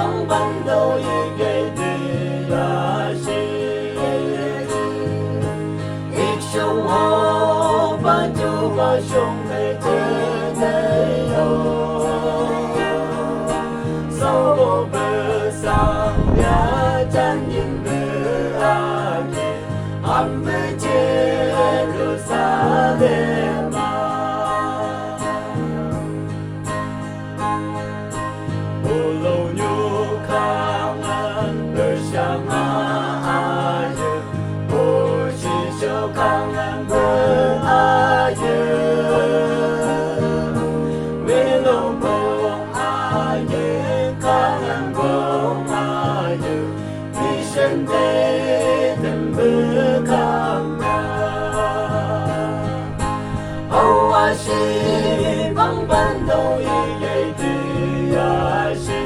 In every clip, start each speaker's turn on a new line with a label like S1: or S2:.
S1: bằng ban đầu gây đi là ít sông hồ ban chú và sông về thế sau bộ bờ sang nhà chân nhìn bờ ani am Jerusalem Olo nyu kangen bersama Puji show kangen berayu Wilong bong ayu kangen bong ayu Vision day dan berkamnya Awashi bang bandong iye diashi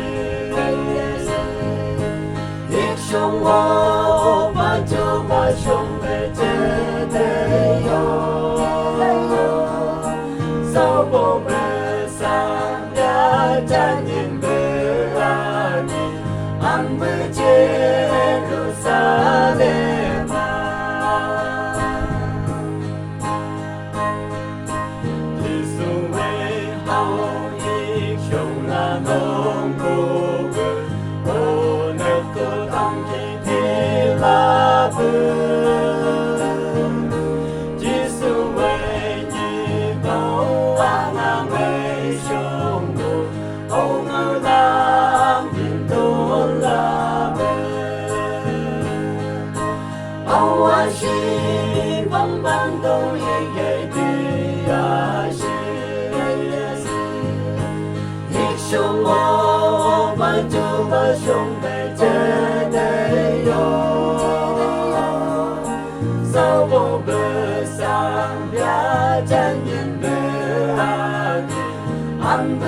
S1: Ik sông hồ ba châu ba sông về thế yo Sau bộ bờ sang đã cha nhìn bờ ani Am Jerusalem Đi xuống về hậu ik sông là nông cô là bừng Giêsu về nhịp cầu ngang về sông đồ ông ở làm tin tôn là bừng ông a shi băng băng đâu ye đi a shi nhịp sông ô ban chu ba sông về chơi đây yo Sau bộ bờ sang bia chân nhìn bờ ani Am